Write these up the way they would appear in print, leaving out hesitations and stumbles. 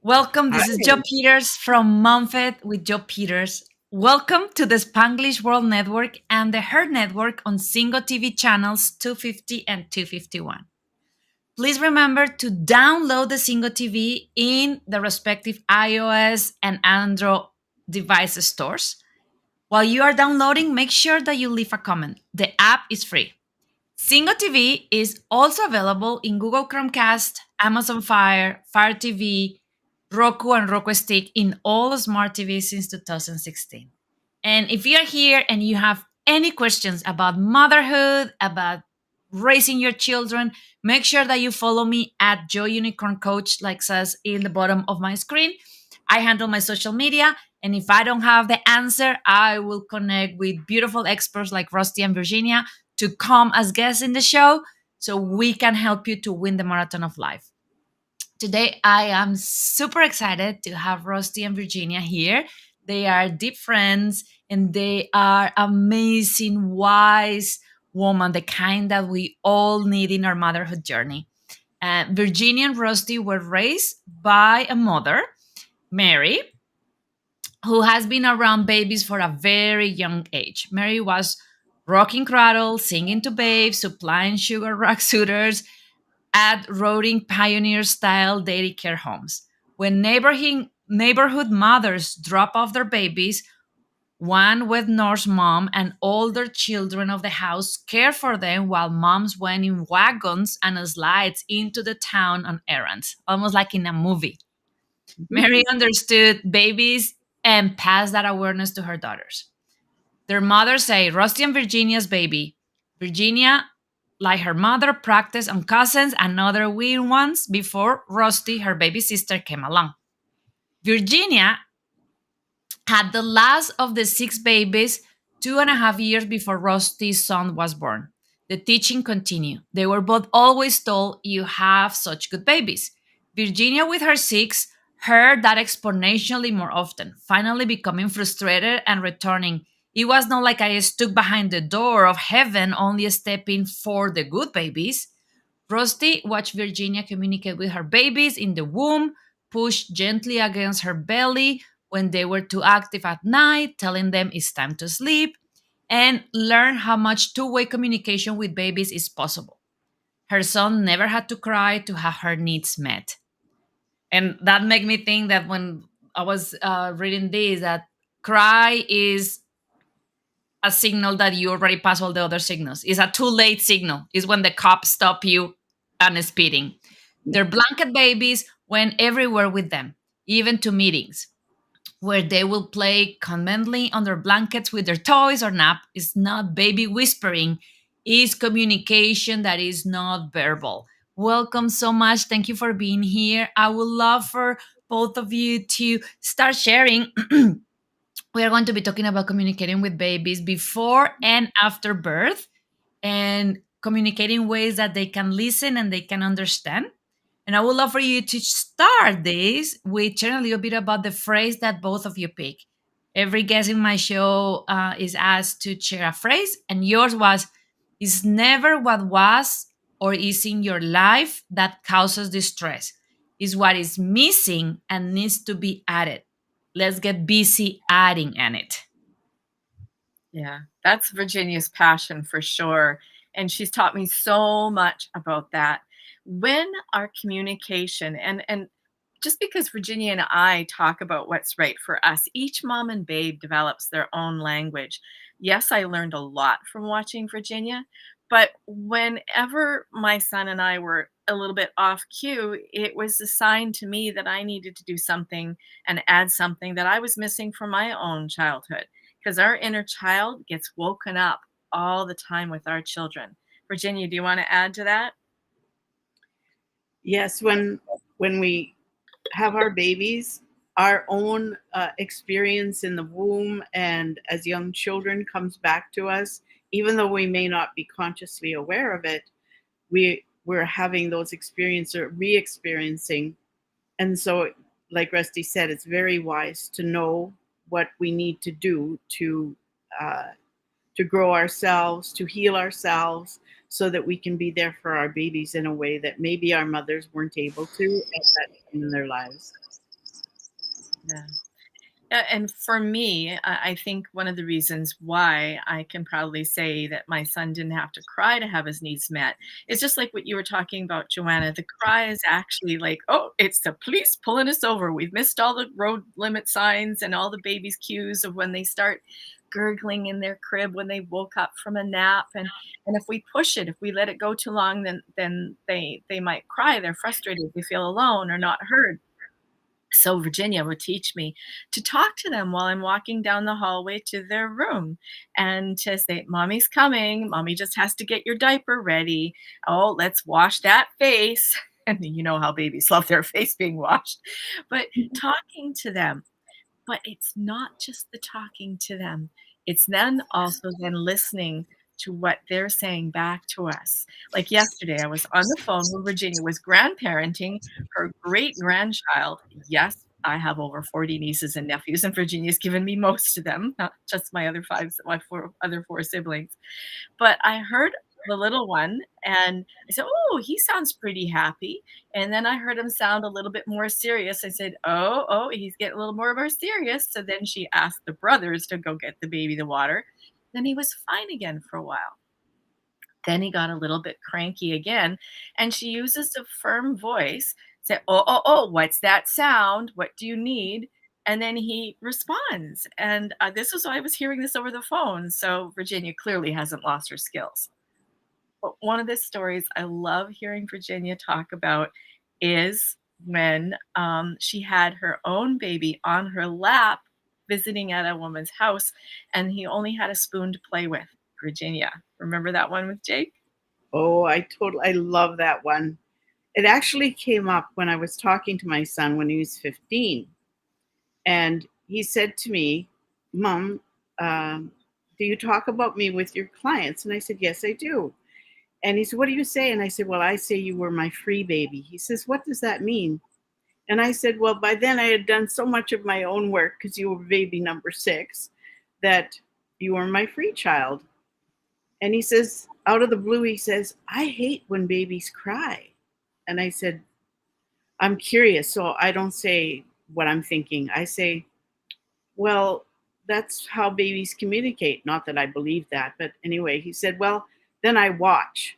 Welcome. Hi. This is Joe Peters from MomFit with Joe Peters. Welcome to the Spanglish World Network and the Her Network on Singo TV channels 250 and 251. Please remember to download the Singo TV in the respective iOS and Android device stores. While you are downloading, make sure that you leave a comment. The app is free. Singo TV is also available in Google Chromecast, Amazon Fire, Fire TV, Roku, and Roku Stick in all smart TVs since 2016. And if you're here and you have any questions about motherhood, about raising your children, make sure that you follow me at Joe Unicorn Coach, like says in the bottom of my screen. I handle my social media, and if I don't have the answer, I will connect with beautiful experts like Rusty and Virginia to come as guests in the show so we can help you to win the marathon of life. Today, I am super excited to have Rusty and Virginia here. They are deep friends and they are amazing, wise women, the kind that we all need in our motherhood journey. Virginia and Rusty were raised by a mother, Mary, who has been around babies for a very young age. Mary was rocking cradle, singing to babes, supplying sugar rock suitors at roving pioneer style daycare homes. When neighborhood mothers drop off their babies, one with nurse mom and older children of the house care for them while moms went in wagons and slides into the town on errands, almost like in a movie. Mary understood babies and passed that awareness to her daughters. Their mothers say Rusty and Virginia's baby. Virginia, like her mother, practiced on cousins and other weird ones before Rusty, her baby sister, came along. Virginia had the last of the six babies 2.5 years before Rusty's son was born. The teaching continued. They were both always told, "You have such good babies." Virginia, with her six, heard that exponentially more often, finally becoming frustrated and returning. It was not like I stood behind the door of heaven only stepping for the good babies. Rusty watched Virginia communicate with her babies in the womb, push gently against her belly when they were too active at night, telling them it's time to sleep, and learn how much two-way communication with babies is possible. Her son never had to cry to have her needs met. And that made me think that when I was reading this, that cry is a signal that you already passed all the other signals. It's a too late signal. It's when the cops stop you and speeding. Their blanket babies went everywhere with them, even to meetings where they will play conveniently under blankets with their toys or nap. Is not baby whispering, is communication that is not verbal. Welcome so much. Thank you for being here. I would love for both of you to start sharing. We are going to be talking about communicating with babies before and after birth and communicating ways that they can listen and they can understand. And I would love for you to start this with sharing a little bit about the phrase that both of you pick. Every guest in my show is asked to share a phrase, and yours was, "Is never what was or is in your life that causes distress. Is what is missing and needs to be added. Let's get busy adding in it." Yeah, that's Virginia's passion for sure. And she's taught me so much about that. When our communication and just because Virginia and I talk about what's right for us, each mom and babe develops their own language. Yes, I learned a lot from watching Virginia, but whenever my son and I were a little bit off cue, it was a sign to me that I needed to do something and add something that I was missing from my own childhood because our inner child gets woken up all the time with our children. Virginia, do you want to add to that? Yes, when we have our babies, our own experience in the womb and as young children comes back to us, even though we may not be consciously aware of it. We're having those experiences or re-experiencing, and so, like Rusty said, it's very wise to know what we need to do uh, to grow ourselves, to heal ourselves, so that we can be there for our babies in a way that maybe our mothers weren't able to at that time in their lives. Yeah. And for me, I think one of the reasons why I can proudly say that my son didn't have to cry to have his needs met is just like what you were talking about, Joanna. The cry is actually like, oh, it's the police pulling us over. We've missed all the road limit signs and all the baby's cues of when they start gurgling in their crib when they woke up from a nap. And if we push it, if we let it go too long, then they might cry. They're frustrated. They feel alone or not heard. So Virginia would teach me to talk to them while I'm walking down the hallway to their room and to say, "Mommy's coming. Mommy just has to get your diaper ready. Oh, let's wash that face." And you know how babies love their face being washed. But talking to them, but it's not just the talking to them. It's then also then listening to what they're saying back to us. Like yesterday, I was on the phone where Virginia was grandparenting her great grandchild. Yes, I have over 40 nieces and nephews, and Virginia's given me most of them, not just my four other four siblings. But I heard the little one and I said, "Oh, he sounds pretty happy." And then I heard him sound a little bit more serious. I said, "Oh, he's getting a little more serious." So then she asked the brothers to go get the baby the water. Then he was fine again for a while. Then he got a little bit cranky again, and she uses a firm voice, say, "Oh, what's that sound? What do you need?" And then he responds. And this was I was hearing this over the phone. So Virginia clearly hasn't lost her skills. But one of the stories I love hearing Virginia talk about is when she had her own baby on her lap visiting at a woman's house, and he only had a spoon to play with. Virginia, remember that one with Jake? Oh, I love that one. It actually came up when I was talking to my son when he was 15. And he said to me, "Mom, do you talk about me with your clients?" And I said, "Yes, I do." And he said, "What do you say?" And I said, "Well, I say you were my free baby." He says, "What does that mean?" And I said, "Well, by then I had done so much of my own work because you were baby number 6 that you were my free child." And he says, out of the blue, he says, "I hate when babies cry." And I said, "I'm curious." So I don't say what I'm thinking. I say, "Well, that's how babies communicate." Not that I believe that, but anyway, he said, "Well, then I watch."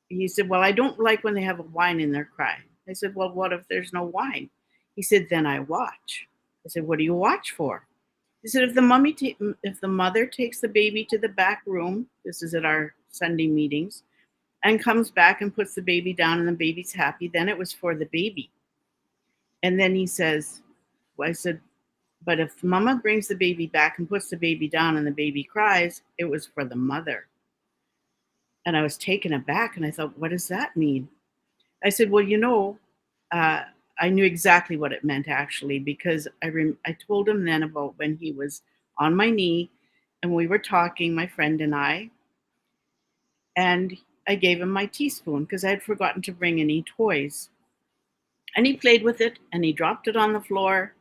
He said, "Well, I don't like when they have a whine in their cry." I said, "Well, what if there's no whine?" He said, "Then I watch." I said, "What do you watch for?" He said, if the mother takes the baby to the back room, this is at our Sunday meetings, and comes back and puts the baby down and the baby's happy, then it was for the baby." And then he says, well, I said, "But if mama brings the baby back and puts the baby down and the baby cries, it was for the mother." And I was taken aback and I thought, what does that mean? I said, "Well, uh, I knew exactly what it meant actually, because I told him then about when he was on my knee and we were talking, my friend and I gave him my teaspoon because I had forgotten to bring any toys. And he played with it and he dropped it on the floor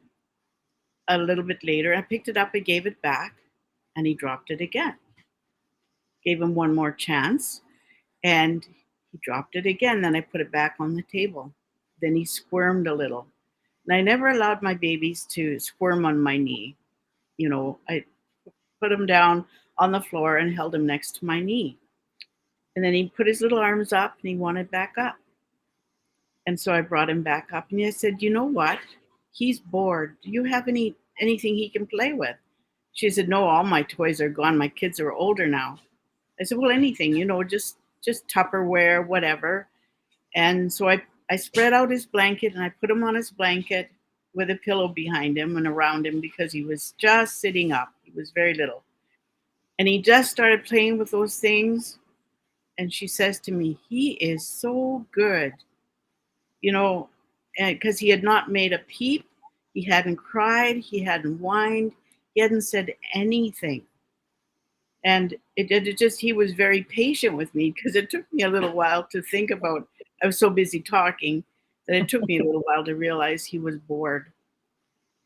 a little bit later. I picked it up, I gave it back, and he dropped it again. Gave him one more chance, and he dropped it again. Then I put it back on the table. Then he squirmed a little. And I never allowed my babies to squirm on my knee. I put him down on the floor and held him next to my knee. And then he put his little arms up and he wanted back up. And so I brought him back up and I said, "You know what? He's bored. Do you have anything he can play with?" She said, "No, all my toys are gone. My kids are older now." I said, "Well, anything, just Tupperware, whatever." And so I spread out his blanket and I put him on his blanket with a pillow behind him and around him because he was just sitting up. He was very little. And he just started playing with those things. And she says to me, "He is so good," you know, because he had not made a peep. He hadn't cried. He hadn't whined. He hadn't said anything. And it just, he was very patient with me because it took me a little while to think about, I was so busy talking that it took me a little while to realize he was bored.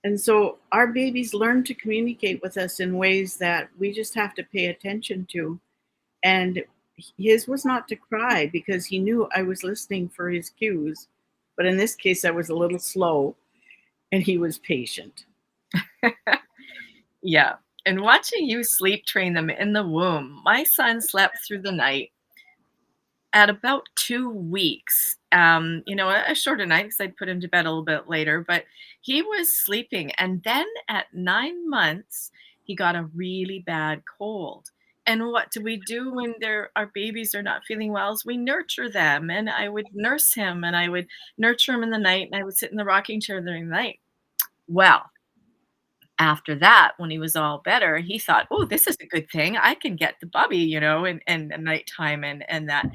And so our babies learn to communicate with us in ways that we just have to pay attention to. And his was not to cry because he knew I was listening for his cues. But in this case, I was a little slow and he was patient. Yeah. And watching you sleep train them in the womb, my son slept through the night at about 2 weeks. A shorter night because I'd put him to bed a little bit later, but he was sleeping. And then at 9 months, he got a really bad cold. And what do we do when our babies are not feeling well? Is we nurture them. And I would nurse him and I would nurture him in the night and I would sit in the rocking chair during the night. Well, after that, when he was all better, he thought, "Oh, this is a good thing. I can get the bubby, and at nighttime and that."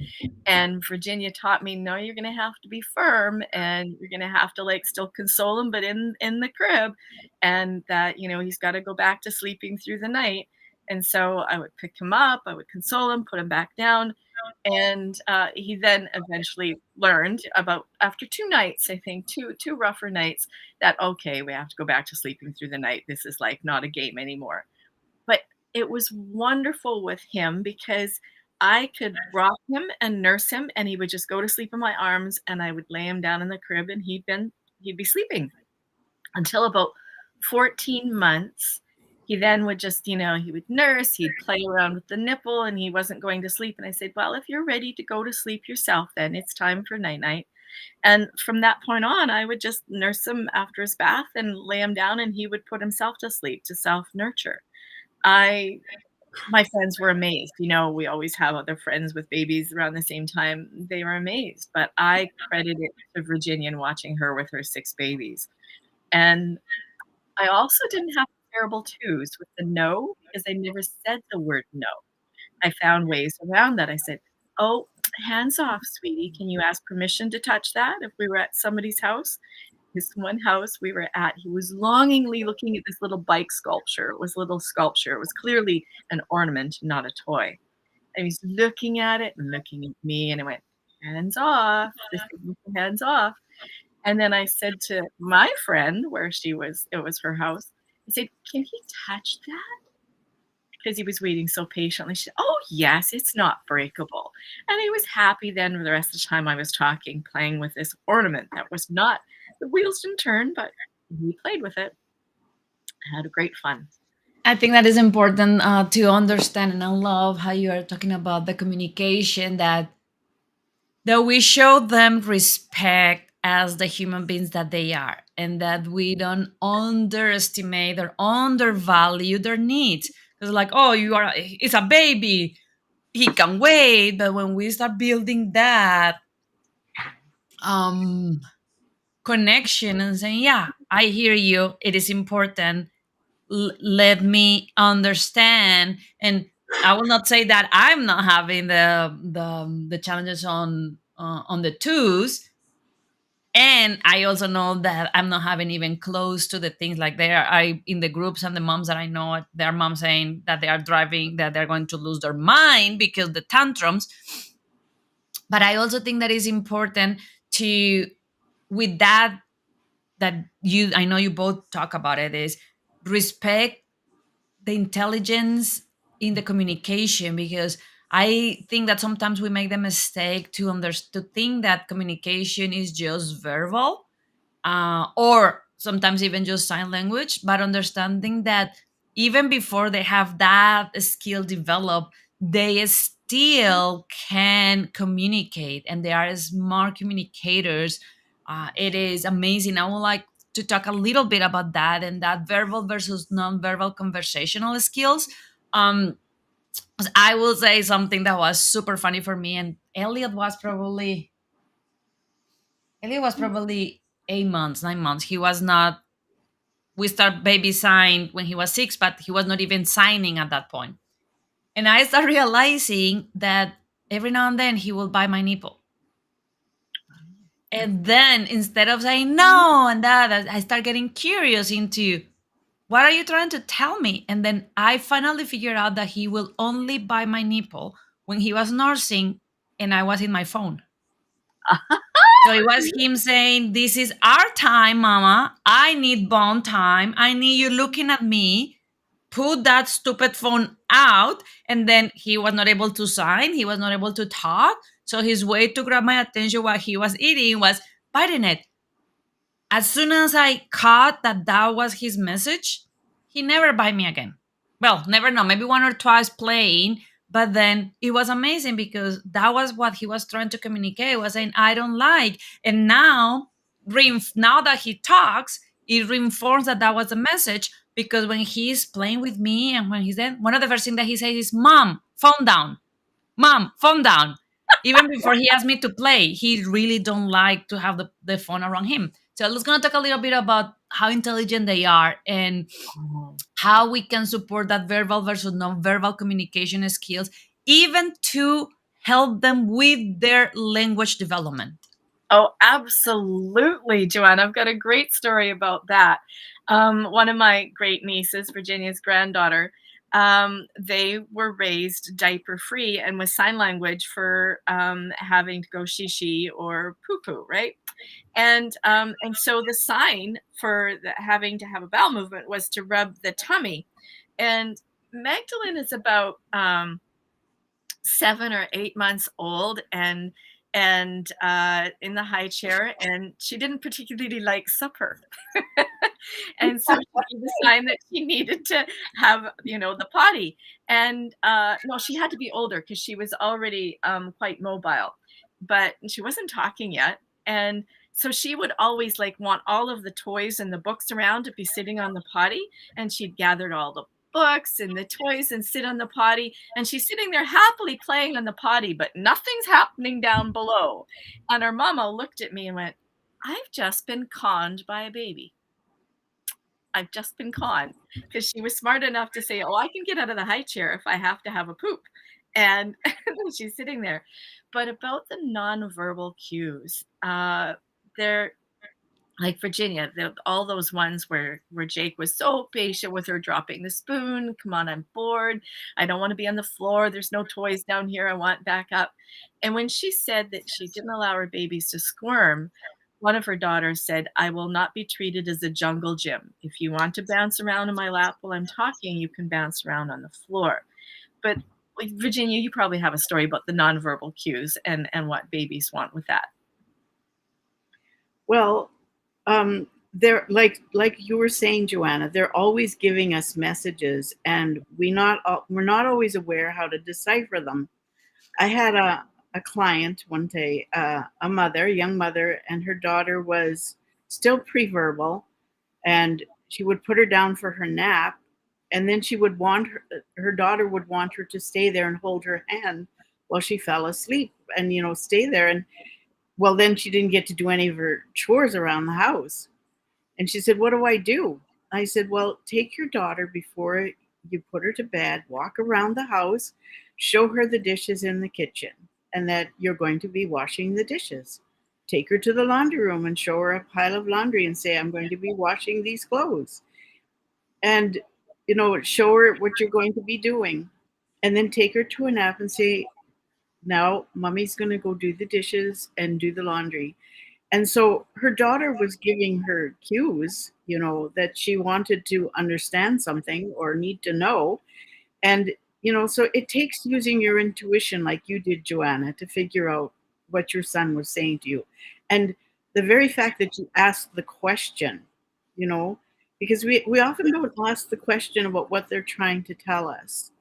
And Virginia taught me, "No, you're gonna have to be firm and you're gonna have to like still console him, but in the crib, and that, he's gotta go back to sleeping through the night." And so I would pick him up, I would console him, put him back down, and he then eventually learned about after 2 nights, I think, two rougher nights, that okay, we have to go back to sleeping through the night. This is like not a game anymore. But it was wonderful with him because I could rock him and nurse him, and he would just go to sleep in my arms, and I would lay him down in the crib, and he'd be sleeping until about 14 months. He then would just, he would nurse, he'd play around with the nipple, and he wasn't going to sleep. And I said, "Well, if you're ready to go to sleep yourself, then it's time for night night." And from that point on, I would just nurse him after his bath and lay him down, and he would put himself to sleep to self nurture. I My friends were amazed. We always have other friends with babies around the same time. They were amazed, but I credit it to Virginia and watching her with her 6 babies. And I also didn't have terrible twos with the no because I never said the word no. I found ways around that. I said, "Oh, hands off, sweetie. Can you ask permission to touch that?" If we were at somebody's house, this one house we were at, he was longingly looking at this little bike sculpture. It was a little sculpture. It was clearly an ornament, not a toy. And he's looking at it and looking at me, and I went, "Hands off. This is hands off." And then I said to my friend where it was her house, I said, "Can he touch that?" Because he was waiting so patiently. She said, "Oh, yes, it's not breakable." And he was happy then for the rest of the time I was talking, playing with this ornament that was not, the wheels didn't turn, but he played with it. I had a great fun. I think that is important to understand, and I love how you are talking about the communication that we show them respect as the human beings that they are, and that we don't underestimate or undervalue their needs. Because like, oh, it's a baby, he can wait. But when we start building that um connection and saying, yeah, I hear you, it is important, let me understand. And I will not say that I'm not having the challenges on the twos, and I also know that I'm not having even close to the things like there. I in the groups and the moms that I know, their moms saying that they are driving, that they're going to lose their mind because the tantrums. But I also think that is important to, with that you, I know you both talk about it, is respect the intelligence in the communication. Because I think that sometimes we make the mistake to think that communication is just verbal, or sometimes even just sign language, but understanding that even before they have that skill developed, they still can communicate and they are smart communicators. It is amazing. I would like to talk a little bit about that, and that verbal versus non-verbal conversational skills. Um, I will say something that was super funny for me, and Elliot was probably 8 months, 9 months. He was not. We start baby signed when he was 6, but he was not even signing at that point. And I start realizing that every now and then he will bite my nipple. And then instead of saying no and that, I start getting curious into, what are you trying to tell me? And then I finally figured out that he will only bite my nipple when he was nursing and I was in my phone. So it was him saying, "This is our time, mama. I need bond time. I need you looking at me. Put that stupid phone out." And then he was not able to sign. He was not able to talk. So his way to grab my attention while he was eating was biting it. As soon as I caught that that was his message, he never bite me again. Well, never know, maybe one or twice playing, but then it was amazing because that was what he was trying to communicate. Was saying I don't like, and now, now that he talks, it reinforces that that was the message. Because when he's playing with me and when he's then one of the first things that he says is, "Mom, phone down. Mom, phone down." Even before he asked me to play, he really don't like to have the phone around him. So let's gonna talk a little bit about how intelligent they are and Oh. how we can support that verbal versus non-verbal communication skills, even to help them with their language development. Oh, absolutely, Joanna. I've got a great story about that. One of my great nieces, Virginia's granddaughter, they were raised diaper free and with sign language for having to go she or poo poo, right? And so the sign for having to have a bowel movement was to rub the tummy. And Magdalene is about 7 or 8 months old and in the high chair, and she didn't particularly like supper. And so she gave the sign that she needed to have, the potty. And no, she had to be older because she was already quite mobile, but she wasn't talking yet. And so she would always like want all of the toys and the books around to be sitting on the potty, and she'd gathered all the books and the toys and sit on the potty, and she's sitting there happily playing on the potty, but nothing's happening down below. And her mama looked at me and went, "I've just been conned by a baby. I've just been conned," because she was smart enough to say, "Oh, I can get out of the high chair if I have to have a poop." And she's sitting there. But about the nonverbal cues, they're like Virginia, all those ones where Jake was so patient with her dropping the spoon. "Come on, I'm bored. I don't want to be on the floor. There's no toys down here. I want back up." And when she said that she didn't allow her babies to squirm, one of her daughters said, "I will not be treated as a jungle gym. If you want to bounce around in my lap while I'm talking, you can bounce around on the floor." But like, Virginia, you probably have a story about the nonverbal cues and what babies want with that. Well, they're like you were saying, Joanna. They're always giving us messages, and we're not always aware how to decipher them. I had a client one day, a mother, a young mother, and her daughter was still pre-verbal, and she would put her down for her nap, and then she would want her daughter would want her to stay there and hold her hand while she fell asleep, and stay there. And well, then she didn't get to do any of her chores around the house. And she said, "What do I do?" I said, "Well, take your daughter before you put her to bed, walk around the house, show her the dishes in the kitchen and that you're going to be washing the dishes. Take her to the laundry room and show her a pile of laundry and say, I'm going to be washing these clothes. And, show her what you're going to be doing. And then take her to a nap and say, now mommy's going to go do the dishes and do the laundry." And so her daughter was giving her cues, that she wanted to understand something or need to know. And, so it takes using your intuition like you did, Joanna, to figure out what your son was saying to you. And the very fact that you asked the question, you know, because we often don't ask the question about what they're trying to tell us.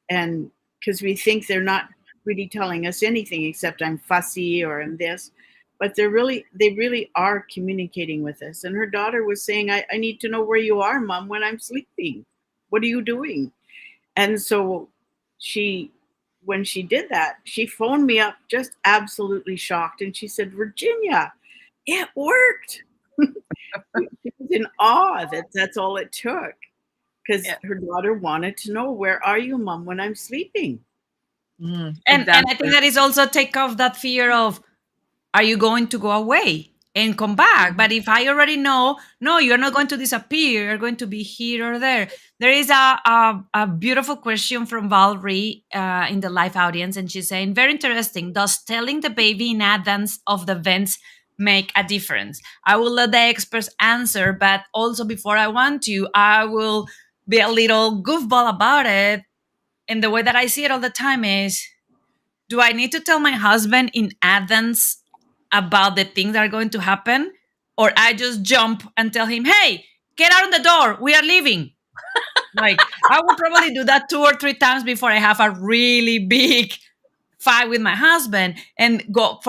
And because we think they're not really telling us anything except I'm fussy or I'm this, but they really are communicating with us. And her daughter was saying, I need to know where you are, Mom, when I'm sleeping. What are you doing? And so she when she did that, she phoned me up just absolutely shocked. And she said, Virginia, it worked. She was in awe that that's all it took because Yeah. her daughter wanted to know, where are you, Mom, when I'm sleeping? And I think Exactly. that is also take off that fear of, are you going to go away and come back? But if I already know, no, you're not going to disappear, you're going to be here or there. There is a beautiful question from Valerie in the live audience, and she's saying, very interesting. Does telling the baby in advance of the events make a difference? I will let the experts answer, but also before I want to, I will be a little goofball about it. And the way that I see it all the time is, do I need to tell my husband in advance about the things that are going to happen? Or I just jump and tell him, hey, get out of the door, we are leaving. Like I will probably do that 2 or 3 times before I have a really big fight with my husband. And go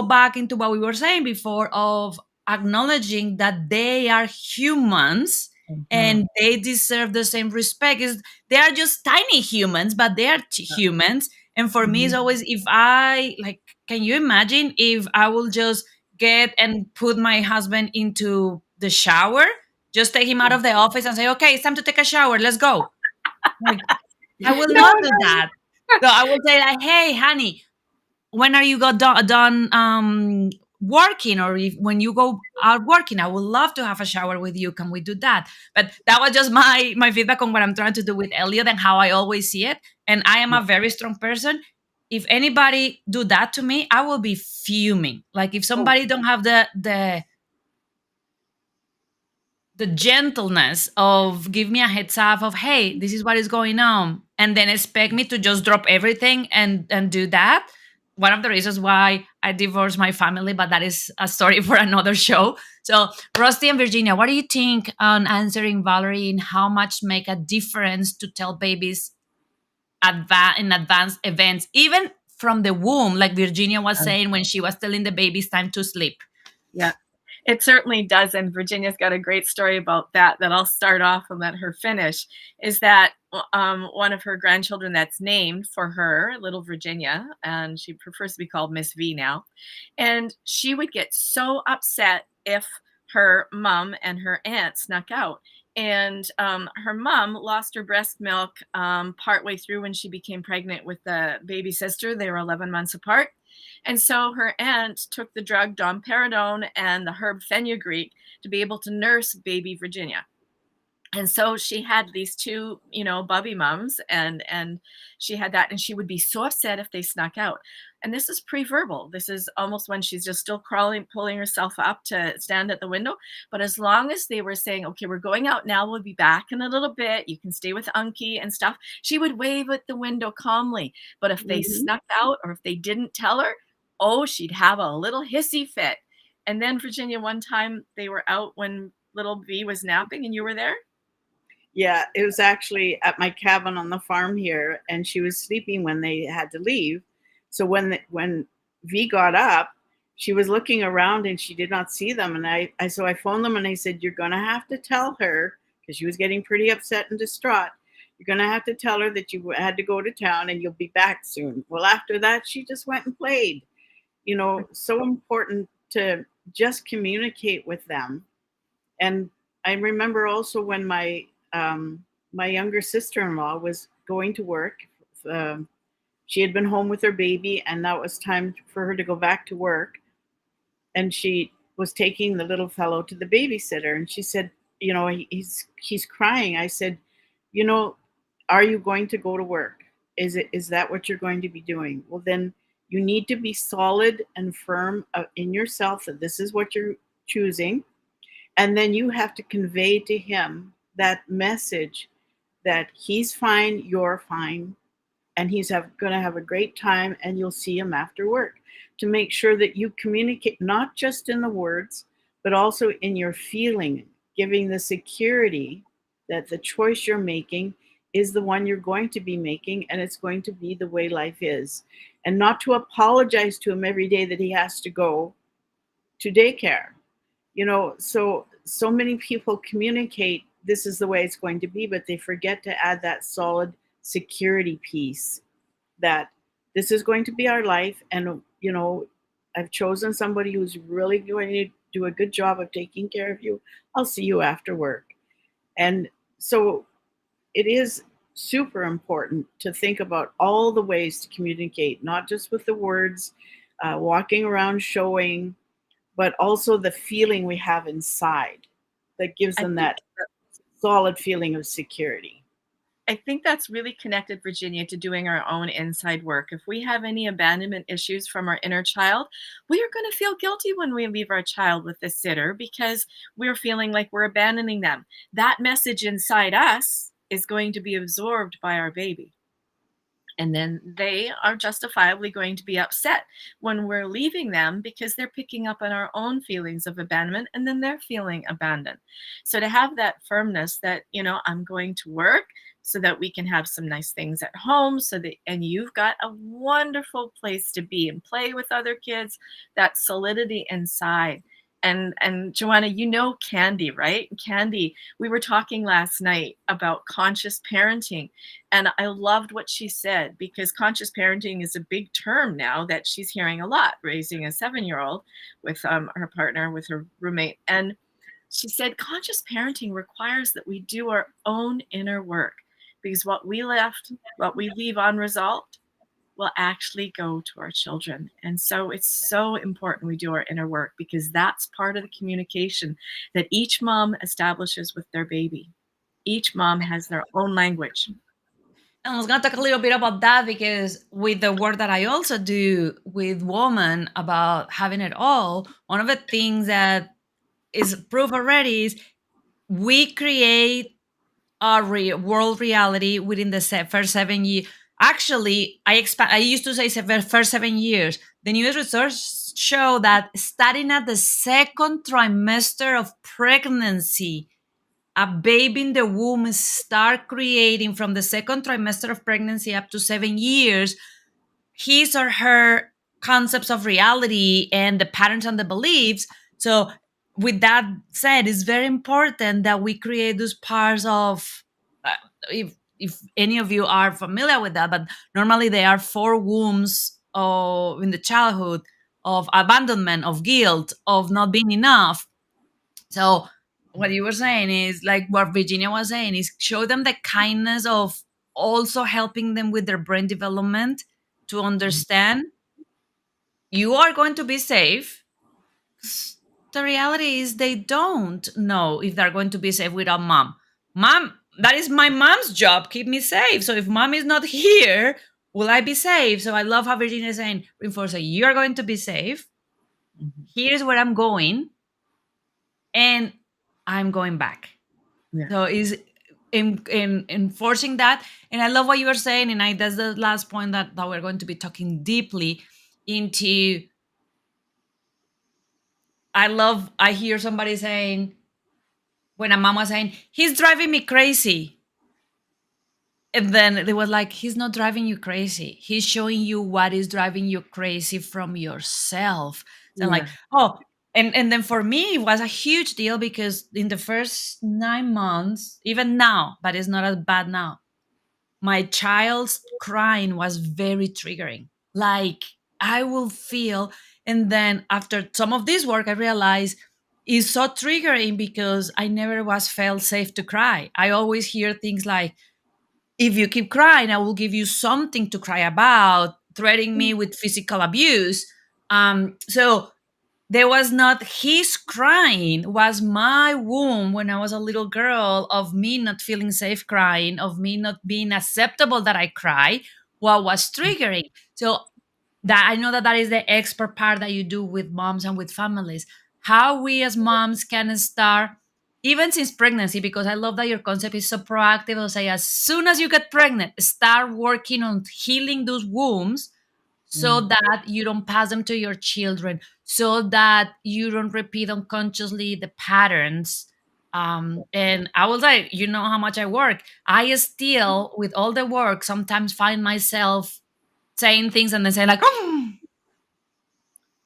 back into what we were saying before of acknowledging that they are humans Mhm. and they deserve the same respect. Is they are just tiny humans, but they are humans. And for me, it's Mhm. always, if I like, can you imagine if I will just get and put my husband into the shower, just take him out of the office and say, okay, it's time to take a shower, let's go. Like, I will No, not do no. that. So I will say like, hey, honey, when are you done working, or if, when you go out working, I would love to have a shower with you, can we do that? But that was just my feedback on what I'm trying to do with Elliot and how I always see it. And I am Yeah. a very strong person. If anybody do that to me, I will be fuming. Like if Oh, somebody don't have the gentleness of give me a heads up of, hey, this is what is going on, and then expect me to just drop everything and do that. One of the reasons why I divorced my family, but that is a story for another show. So Rusty and Virginia, what do you think on answering Valerie in how much make a difference to tell babies in advanced events, even from the womb, like Virginia was saying when she was telling the babies time to sleep? yeah. It certainly does, and Virginia's got a great story about that that I'll start off and let her finish. Is that one of her grandchildren that's named for her, little Virginia, and she prefers to be called Miss V now. And she would get so upset if her mom and her aunt snuck out. And her mom lost her breast milk partway through when she became pregnant with the baby sister. They were 11 months apart. And so her aunt took the drug domperidone and the herb fenugreek to be able to nurse baby Virginia. And so she had these two, bubby mums, and she had that, and she would be so upset if they snuck out. And this is pre-verbal. This is almost when she's just still crawling, pulling herself up to stand at the window. But as long as they were saying, okay, we're going out now, we'll be back in a little bit, you can stay with Unky and stuff, she would wave at the window calmly. But if they Mhm. snuck out or if they didn't tell her, oh, she'd have a little hissy fit. And then Virginia, one time they were out when little V was napping and you were there. Yeah, it was actually at my cabin on the farm here, and she was sleeping when they had to leave. So when V got up, she was looking around and she did not see them. And I phoned them and I said, "You're gonna have to tell her," because she was getting pretty upset and distraught. "You're gonna have to tell her that you had to go to town and you'll be back soon." Well, after that, she just went and played. So important to just communicate with them. And I remember also when my younger sister-in-law was going to work. Um, she had been home with her baby, and that was time for her to go back to work. And she was taking the little fellow to the babysitter, and she said, he's crying. I said, you know, "Are you going to go to work? Is that what you're going to be doing? Well, then you need to be solid and firm in yourself that this is what you're choosing, and then you have to convey to him that message that he's fine, you're fine, and he's going to have a great time, and you'll see him after work." To make sure that you communicate not just in the words, but also in your feeling, giving the security that the choice you're making is the one you're going to be making, and it's going to be the way life is. And not to apologize to him every day that he has to go to daycare. So many people communicate this is the way it's going to be, but they forget to add that solid security piece that this is going to be our life. And I've chosen somebody who's really going to do a good job of taking care of you. I'll see you after work. And so it is super important to think about all the ways to communicate, not just with the words, walking around showing, but also the feeling we have inside that gives I them think that solid feeling of security. I think that's really connected, Virginia, to doing our own inside work. If we have any abandonment issues from our inner child, we are going to feel guilty when we leave our child with the sitter because we're feeling like we're abandoning them. That message inside us is going to be absorbed by our baby. And then they are justifiably going to be upset when we're leaving them because they're picking up on our own feelings of abandonment and then they're feeling abandoned. So to have that firmness that, I'm going to work so that we can have some nice things at home and you've got a wonderful place to be and play with other kids, that solidity inside. And Joanna, Candy, right? Candy, we were talking last night about conscious parenting. And I loved what she said, because conscious parenting is a big term now that she's hearing a lot, raising a 7-year-old with her partner, with her roommate. And she said, conscious parenting requires that we do our own inner work, because what we leave unresolved will actually go to our children. And so it's so important we do our inner work, because that's part of the communication that each mom establishes with their baby. Each mom has their own language. And I was going to talk a little bit about that, because with the work that I also do with women about having it all, one of the things that is proof already is we create our world reality within the first 7 years. Actually, I used to say first 7 years. The newest research show that starting at the second trimester of pregnancy, a baby in the womb start creating from the second trimester of pregnancy up to 7 years his or her concepts of reality and the patterns and the beliefs. So with that said, it's very important that we create those parts of if any of you are familiar with that, but normally there are 4 wombs in the childhood of abandonment, of guilt, of not being enough. So what you were saying is like what Virginia was saying is show them the kindness of also helping them with their brain development to understand you are going to be safe. The reality is they don't know if they're going to be safe without mom. Mom, that is my mom's job, keep me safe. So if mom is not here, will I be safe? So I love how Virginia is saying, reinforce, you're going to be safe. Here's where I'm going. And I'm going back. Yeah. So is in enforcing that. And I love what you were saying. And that's the last point that we're going to be talking deeply into. I hear somebody saying, when a mom was saying, he's driving me crazy. And then they was like, he's not driving you crazy. He's showing you what is driving you crazy from yourself. So I'm like, oh, and then for me, it was a huge deal, because in the first 9 months, even now, but it's not as bad now, my child's crying was very triggering. Like I will feel, and then after some of this work, I realized it's so triggering because I never was felt safe to cry. I always hear things like, if you keep crying, I will give you something to cry about, threatening me with physical abuse. So there was not his crying, was my womb when I was a little girl, of me not feeling safe crying, of me not being acceptable that I cry, what was triggering. So that I know that is the expert part that you do with moms and with families. How we as moms can start, even since pregnancy, because I love that your concept is so proactive. I'll say, as soon as you get pregnant, start working on healing those wombs so that you don't pass them to your children, so that you don't repeat unconsciously the patterns. And I will say, you know how much I work. I still, with all the work, sometimes find myself saying things and then say like, oh,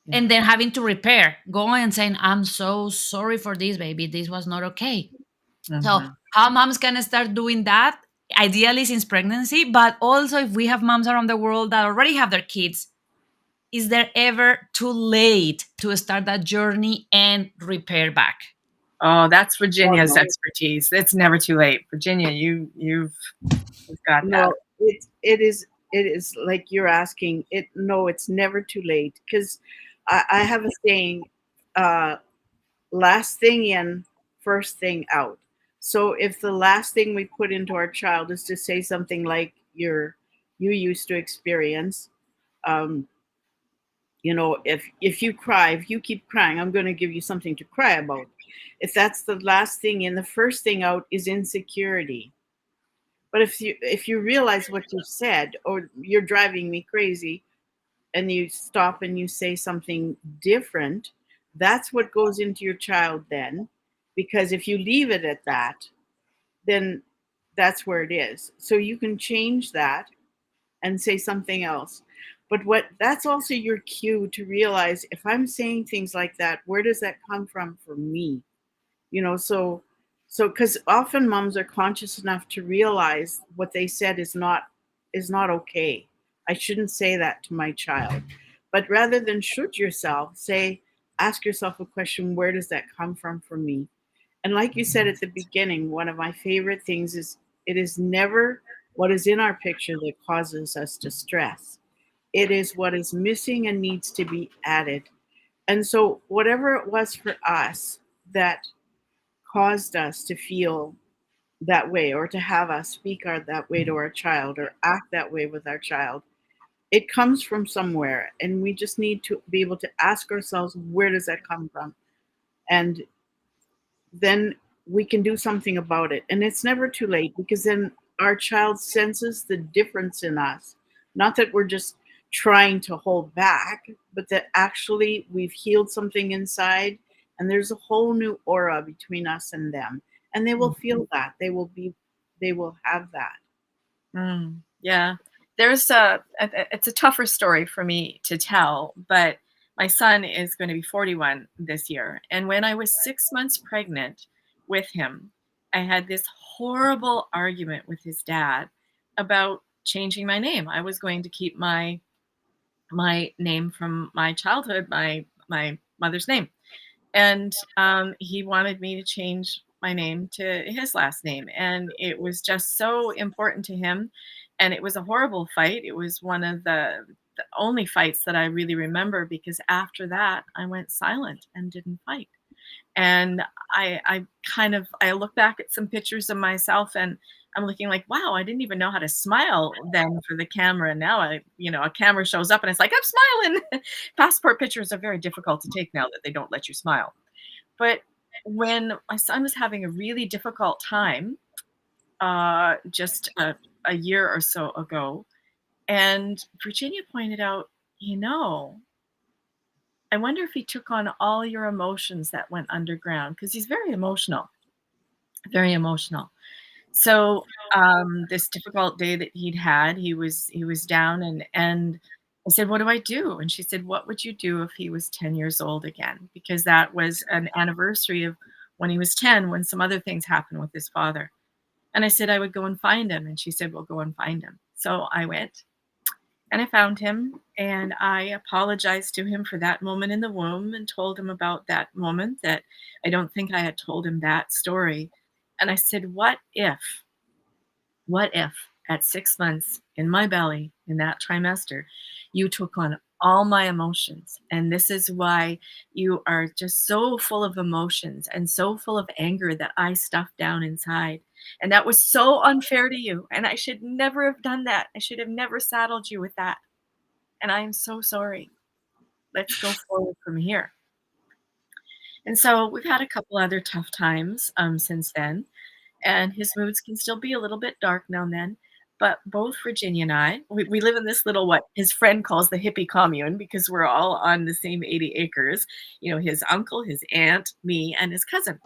and then having to repair, going and saying, I'm so sorry for this, baby. This was not okay. So how moms can start doing that, ideally since pregnancy, but also if we have moms around the world that already have their kids, is there ever too late to start that journey and repair back? Oh, that's Virginia's expertise. It's never too late. Virginia, you've got that. No, it is like you're asking it. No, it's never too late, because I have a saying, last thing in, first thing out. So if the last thing we put into our child is to say something like you used to experience, um, if you cry, if you keep crying, I'm going to give you something to cry about. If that's the last thing in, the first thing out is insecurity. But if you realize what you said, or you're driving me crazy, and you stop and you say something different, that's what goes into your child then. Because if you leave it at that, then that's where it is. So you can change that and say something else. But what that's also your cue to realize, if I'm saying things like that, where does that come from for me? So because often moms are conscious enough to realize what they said is not okay. I shouldn't say that to my child. But rather than shoot yourself, ask yourself a question: where does that come from for me? And like you said at the beginning, one of my favorite things is, it is never what is in our picture that causes us distress. It is what is missing and needs to be added. And so, whatever it was for us that caused us to feel that way, or to have us speak that way to our child, or act that way with our child, it comes from somewhere. And we just need to be able to ask ourselves, where does that come from? And then we can do something about it. And it's never too late, because then our child senses the difference in us. Not that we're just trying to hold back, but that actually we've healed something inside, and there's a whole new aura between us and them. And they will feel that. They will have that. Yeah. It's a tougher story for me to tell, but my son is going to be 41 this year. And when I was 6 months pregnant with him, I had this horrible argument with his dad about changing my name. I was going to keep my name from my childhood, my mother's name. And he wanted me to change my name to his last name. And it was just so important to him. And it was a horrible fight. It was one of the only fights that I really remember, because after that, I went silent and didn't fight. And I look back at some pictures of myself, and I'm looking like, wow, I didn't even know how to smile then for the camera. Now a camera shows up and it's like, I'm smiling. Passport pictures are very difficult to take now that they don't let you smile. But when my son was having a really difficult time, just a year or so ago, and Virginia pointed out, I wonder if he took on all your emotions that went underground, because he's very emotional, very emotional. So this difficult day that he'd had, he was down, and I said, "What do I do?" And she said, "What would you do if he was 10 years old again?" Because that was an anniversary of when he was 10, when some other things happened with his father. And I said, "I would go and find him." And she said, "Well, go and find him." So I went and I found him, and I apologized to him for that moment in the womb, and told him about that moment, that I don't think I had told him that story. And I said, what if at 6 months in my belly, in that trimester, you took on all my emotions? And this is why you are just so full of emotions and so full of anger that I stuffed down inside. And that was so unfair to you. And I should never have done that. I should have never saddled you with that. And I am so sorry. Let's go forward from here. And so we've had a couple other tough times since then, and his moods can still be a little bit dark now and then. But both Virginia and I, we live in this little, what his friend calls the hippie commune, because we're all on the same 80 acres. His uncle, his aunt, me, and his cousin.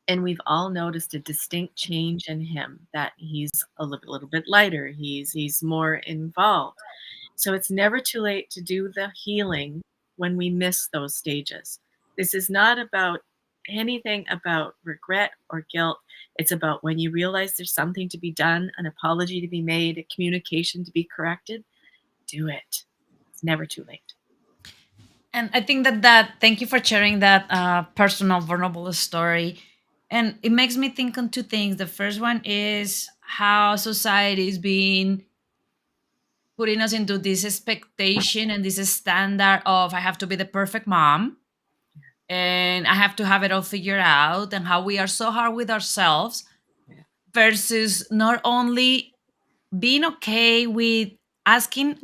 And we've all noticed a distinct change in him, that he's a little bit lighter. He's more involved. So it's never too late to do the healing when we miss those stages. This is not about anything about regret or guilt. It's about when you realize there's something to be done, an apology to be made, a communication to be corrected, do it. It's never too late. And I think that thank you for sharing that personal, vulnerable story. And it makes me think on two things. The first one is how society is being putting us into this expectation and this standard of I have to be the perfect mom and I have to have it all figured out, and how we are so hard with ourselves, Yeah. versus not only being okay with asking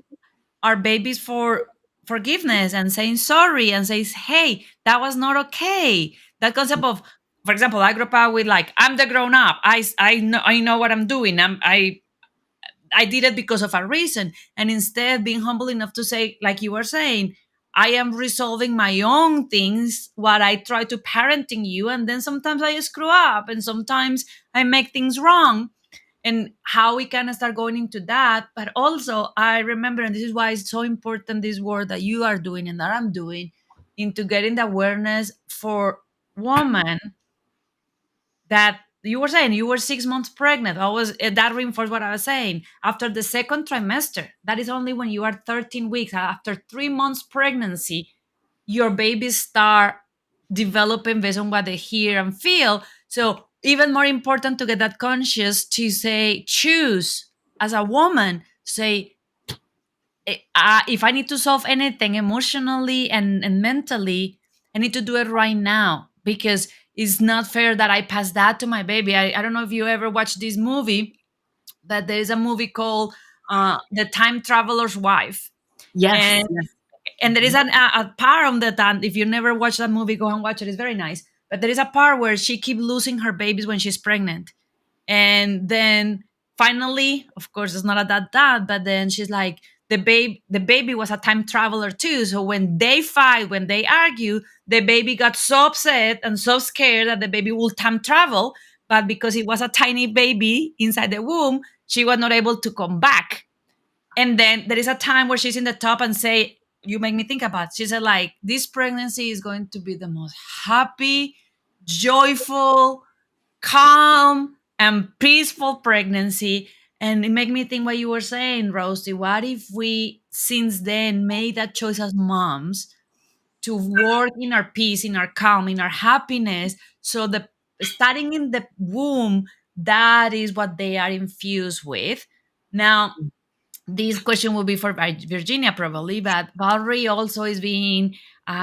our babies for forgiveness and saying sorry and says, hey, that was not okay. That concept of for example, I grew up with like, I'm the grown up. I know what I'm doing. I did it because of a reason. And instead being humble enough to say, like you were saying, I am resolving my own things, what I try to parenting you. And then sometimes I screw up and sometimes I make things wrong, and how we can start going into that. But also I remember, and this is why it's so important, this work that you are doing and that I'm doing, into getting the awareness for women, that you were saying you were 6 months pregnant. I was that reinforced what I was saying. After the second trimester, that is only when you are 13 weeks. After 3 months pregnancy, your babies start developing based on what they hear and feel. So even more important to get that conscious to say, choose as a woman, say, if I need to solve anything emotionally and mentally, I need to do it right now, because it's not fair that I pass that to my baby. I don't know if you ever watched this movie, but there is a movie called The Time Traveler's Wife. Yes, And yes. there is a part on that, and if you never watched that movie, go and watch it. It's very nice. But there is a part where she keeps losing her babies when she's pregnant, and then finally, of course, it's not at that, but then she's like, the baby was a time traveler too. So when they fight, when they argue, the baby got so upset and so scared that the baby will time travel. But because it was a tiny baby inside the womb, she was not able to come back. And then there is a time where she's in the top and say, you make me think about, she said, like, this pregnancy is going to be the most happy, joyful, calm, and peaceful pregnancy. And it made me think what you were saying, Rosie. What if we since then made that choice as moms to work in our peace, in our calm, in our happiness? So the starting in the womb, that is what they are infused with. Now, this question will be for Virginia probably, but Valerie also is being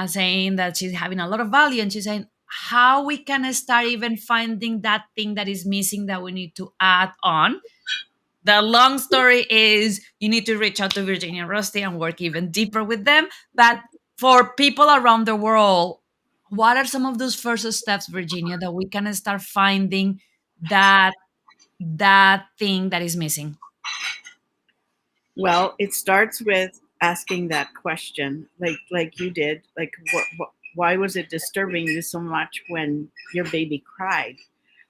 saying that she's having a lot of value, and she's saying how we can start even finding that thing that is missing that we need to add on. The long story is you need to reach out to Virginia and Rusty and work even deeper with them. But for people around the world, what are some of those first steps, Virginia, that we can start finding that thing that is missing? Well, it starts with asking that question, like you did, like what why was it disturbing you so much when your baby cried?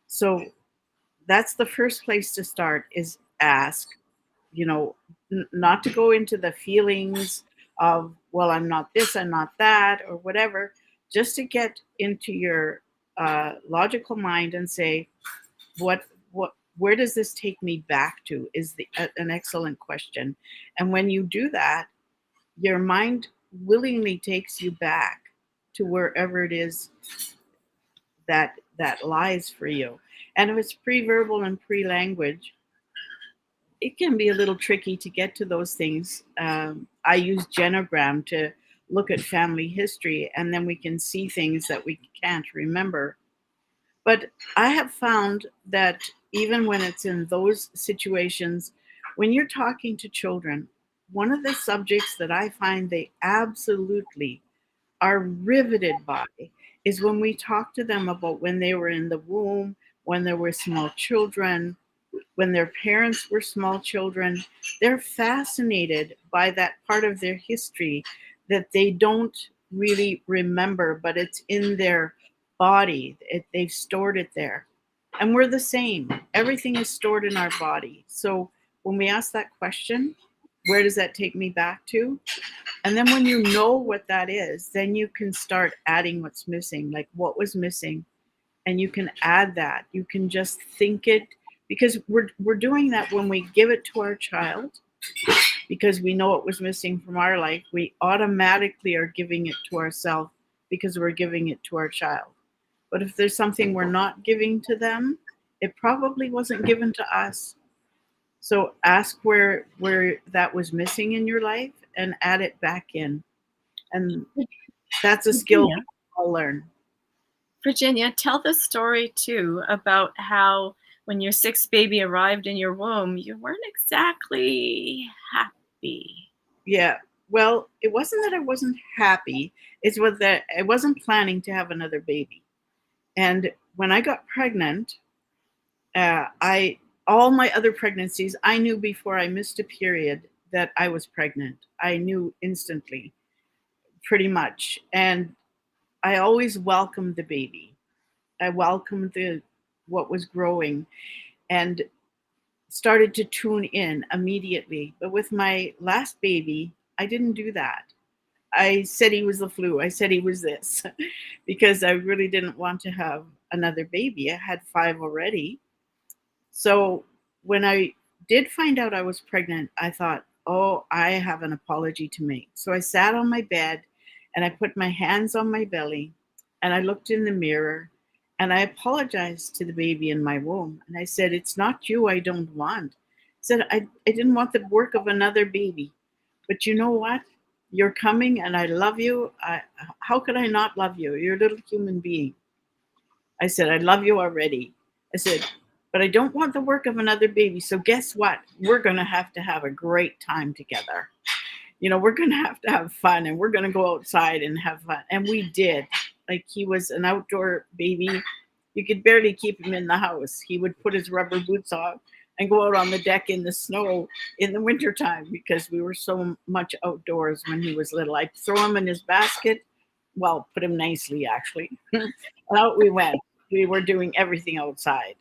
So that's the first place to start, is ask, you know, not to go into the feelings of, well, I'm not this, I'm not that, or whatever, just to get into your logical mind and say, what where does this take me back to, is an excellent question. And when you do that, your mind willingly takes you back to wherever it is that lies for you. And if it's pre-verbal and pre-language, it can be a little tricky to get to those things. I use genogram to look at family history, and then we can see things that we can't remember. But I have found that even when it's in those situations, when you're talking to children, one of the subjects that I find they absolutely are riveted by is when we talk to them about when they were in the womb, when they were small children, when their parents were small children. They're fascinated by that part of their history that they don't really remember, but it's in their body. They've stored it there. And we're the same. Everything is stored in our body. So when we ask that question, where does that take me back to? And then when you know what that is, then you can start adding what's missing, like what was missing, and you can add that. You can just think it, because we're doing that when we give it to our child, because we know what was missing from our life. We automatically are giving it to ourselves because we're giving it to our child. But if there's something we're not giving to them, it probably wasn't given to us. So ask where that was missing in your life and add it back in. And that's a skill Virginia, we all learn. Virginia, tell the story too about how when your sixth baby arrived in your womb, you weren't exactly happy. Yeah. Well, it wasn't that I wasn't happy. It's what that I wasn't planning to have another baby. And when I got pregnant, I all my other pregnancies, I knew before I missed a period that I was pregnant. I knew instantly, pretty much. And I always welcomed the baby. I welcomed the what was growing and started to tune in immediately. But with my last baby, I didn't do that. I said he was the flu. I said he was this because I really didn't want to have another baby. I had 5 already. So when I did find out I was pregnant, I thought, oh, I have an apology to make. So I sat on my bed and I put my hands on my belly and I looked in the mirror and I apologized to the baby in my womb. And I said, it's not you I don't want. I said, I didn't want the work of another baby. But you know what? You're coming and I love you. How could I not love you? You're a little human being. I said, I love you already. I said, but I don't want the work of another baby. So guess what? We're going to have a great time together. You know, we're going to have fun and we're going to go outside and have fun. And we did. Like he was an outdoor baby. You could barely keep him in the house. He would put his rubber boots on and go out on the deck in the snow in the wintertime because we were so much outdoors when he was little. I'd throw him in his basket. Well, put him nicely, actually. And out we went. We were doing everything outside.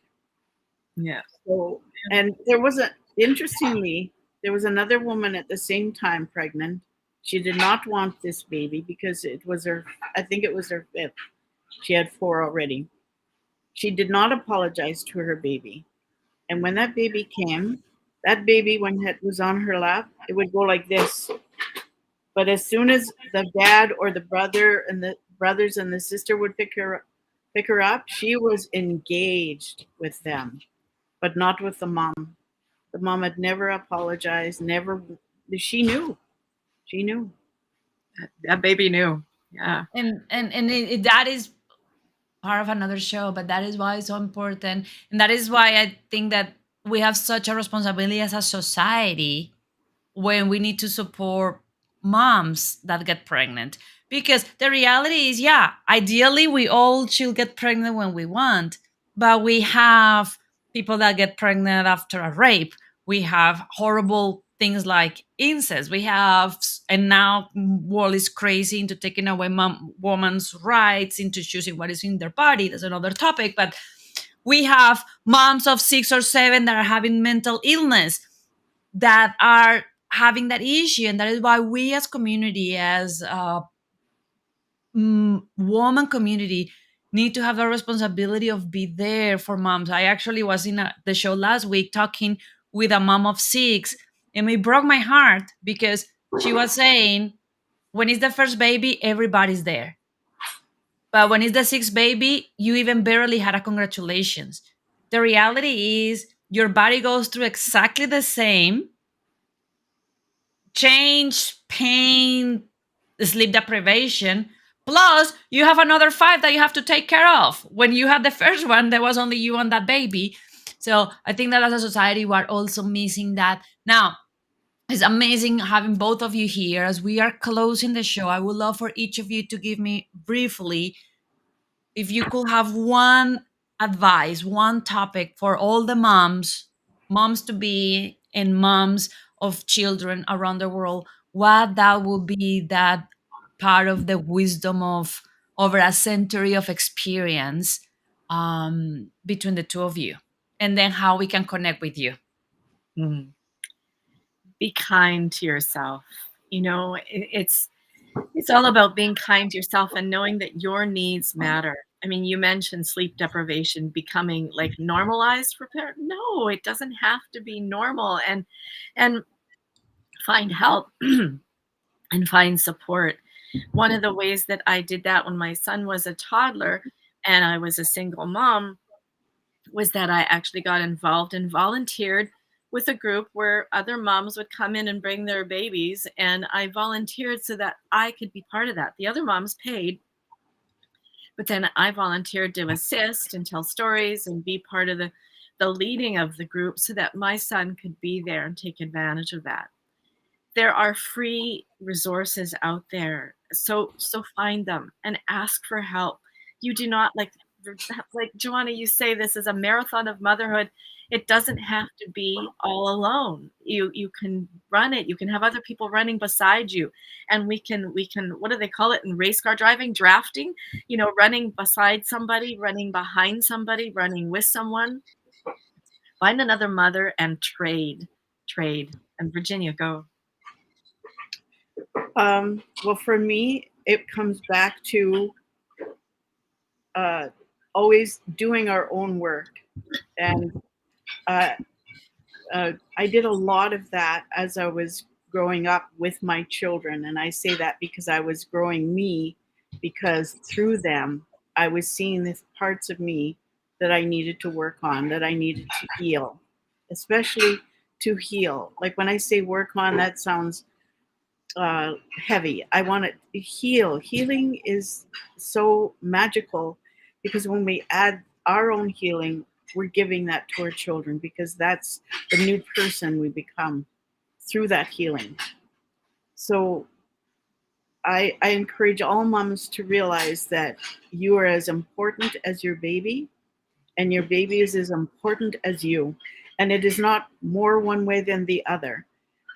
Yeah. So, and there was interestingly, there was another woman at the same time pregnant. She did not want this baby because it was her, I think it was her 5th. She had 4 already. She did not apologize to her baby. And when that baby came, that baby, when it was on her lap, it would go like this. But as soon as the dad or the brother and the brothers and the sister would pick her up, she was engaged with them, but not with the mom. The mom had never apologized, never. She knew. She knew. That baby knew. Yeah. That is part of another show, but that is why it's so important, and that is why I think that we have such a responsibility as a society when we need to support moms that get pregnant, because the reality is, yeah, ideally we all should get pregnant when we want, but we have people that get pregnant after a rape. We have horrible things like incest. We have, and now world is crazy into taking away women's rights into choosing what is in their body. That's another topic. But we have moms of 6 or 7 that are having mental illness, that are having that issue. And that is why we as community, as woman community, need to have the responsibility of be there for moms. I actually was in the show last week talking with a mom of 6, and it broke my heart because she was saying, when it's the first baby, everybody's there. But when it's the 6th baby, you even barely had a congratulations. The reality is your body goes through exactly the same change, pain, sleep deprivation. Plus, you have another 5 that you have to take care of. When you had the first one, there was only you and that baby. So I think that as a society, we're also missing that. Now, it's amazing having both of you here. As we are closing the show, I would love for each of you to give me briefly, if you could have one advice, one topic for all the moms to be, and moms of children around the world, what that would be, that part of the wisdom of over a century of experience, between the two of you, and then how we can connect with you. Mm. Be kind to yourself. You know, it's all about being kind to yourself and knowing that your needs matter. I mean, you mentioned sleep deprivation becoming like normalized for parents. No, it doesn't have to be normal. And find help and find support. One of the ways that I did that when my son was a toddler and I was a single mom was that I actually got involved and volunteered with a group where other moms would come in and bring their babies, and I volunteered so that I could be part of that. The other moms paid, but then I volunteered to assist and tell stories and be part of the leading of the group so that my son could be there and take advantage of that. There are free resources out there, so find them and ask for help. You do not, like like Joanna, you say this is a marathon of motherhood. It doesn't have to be all alone. You can run it. You can have other people running beside you, and we can what do they call it in race car driving? Drafting. Running beside somebody, running behind somebody, running with someone. Find another mother and trade. And Virginia, go. Well, for me, it comes back to uh, always doing our own work. And uh, I did a lot of that as I was growing up with my children. And I say that because I was growing me, because through them, I was seeing the parts of me that I needed to work on, that I needed to heal, especially to heal. Like when I say work on, that sounds heavy. I want to heal. Healing is so magical because when we add our own healing, we're giving that to our children because that's the new person we become through that healing. So I encourage all moms to realize that you are as important as your baby, and your baby is as important as you. And it is not more one way than the other.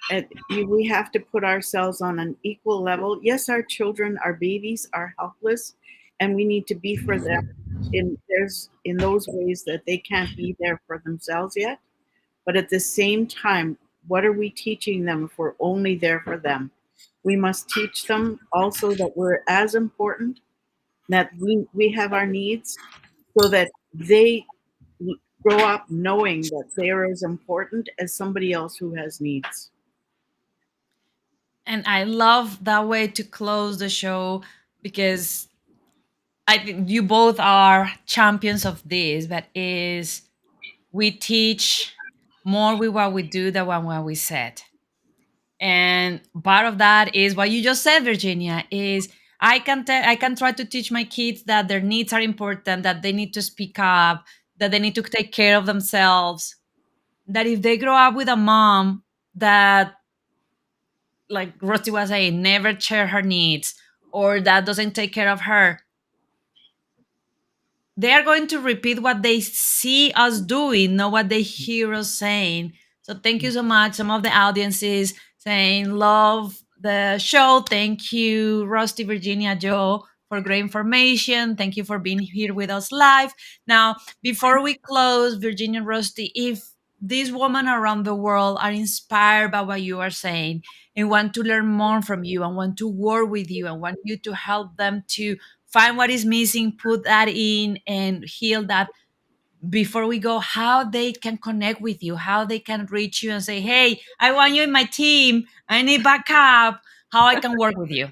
And we have to put ourselves on an equal level. Yes, our children, our babies are helpless, and we need to be for them in those ways that they can't be there for themselves yet. But at the same time, what are we teaching them if we're only there for them? We must teach them also that we're as important, that we have our needs, so that they grow up knowing that they are as important as somebody else who has needs. And I love that way to close the show because I think you both are champions of this. That is, we teach more with what we do than what we said. And part of that is what you just said, Virginia, is I can try to teach my kids that their needs are important, that they need to speak up, that they need to take care of themselves. That if they grow up with a mom that, like Rusty was saying, never share her needs or that doesn't take care of her, they are going to repeat what they see us doing, not what they hear us saying. So thank you so much. Some of the audiences saying love the show. Thank you, Rusty, Virginia, Joe, for great information. Thank you for being here with us live. Now, before we close, Virginia, Rusty, if these women around the world are inspired by what you are saying and want to learn more from you and want to work with you and want you to help them to find what is missing, put that in, and heal that. Before we go, how they can connect with you, how they can reach you and say, hey, I want you in my team, I need backup, how I can work with you.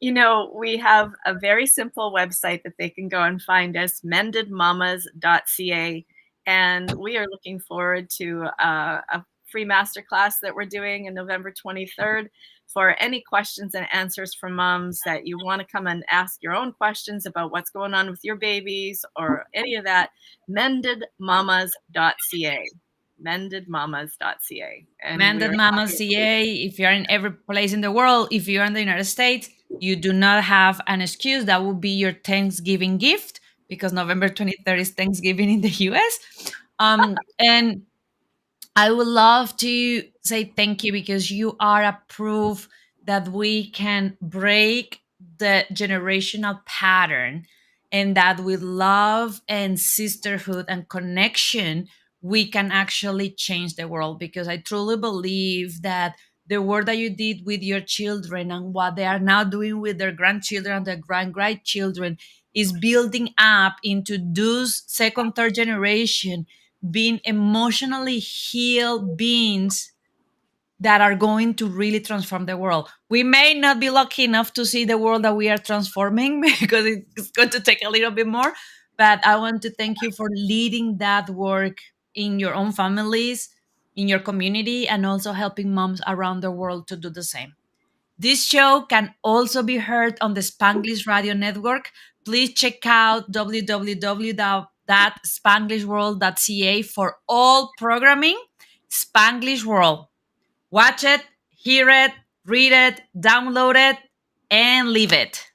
We have a very simple website that they can go and find us, mendedmamas.ca. And we are looking forward to a free masterclass that we're doing in November 23rd. For any questions and answers from moms that you want to come and ask your own questions about what's going on with your babies or any of that, mendedmamas.ca. Mendedmamas.ca. And Mended Mama CA, if you're in every place in the world, if you're in the United States, you do not have an excuse. That would be your Thanksgiving gift because November 23rd is Thanksgiving in the US. And I would love to say thank you because you are a proof that we can break the generational pattern and that with love and sisterhood and connection, we can actually change the world. Because I truly believe that the work that you did with your children and what they are now doing with their grandchildren and their grandchildren is building up into those second, third generation being emotionally healed beings that are going to really transform the world. We may not be lucky enough to see the world that we are transforming because it's going to take a little bit more. But I want to thank you for leading that work in your own families, in your community, and also helping moms around the world to do the same. This show can also be heard on the Spanglish Radio Network. Please check out www.spanglishworld.ca for all programming. Spanglish World. Watch it, hear it, read it, download it, and leave it.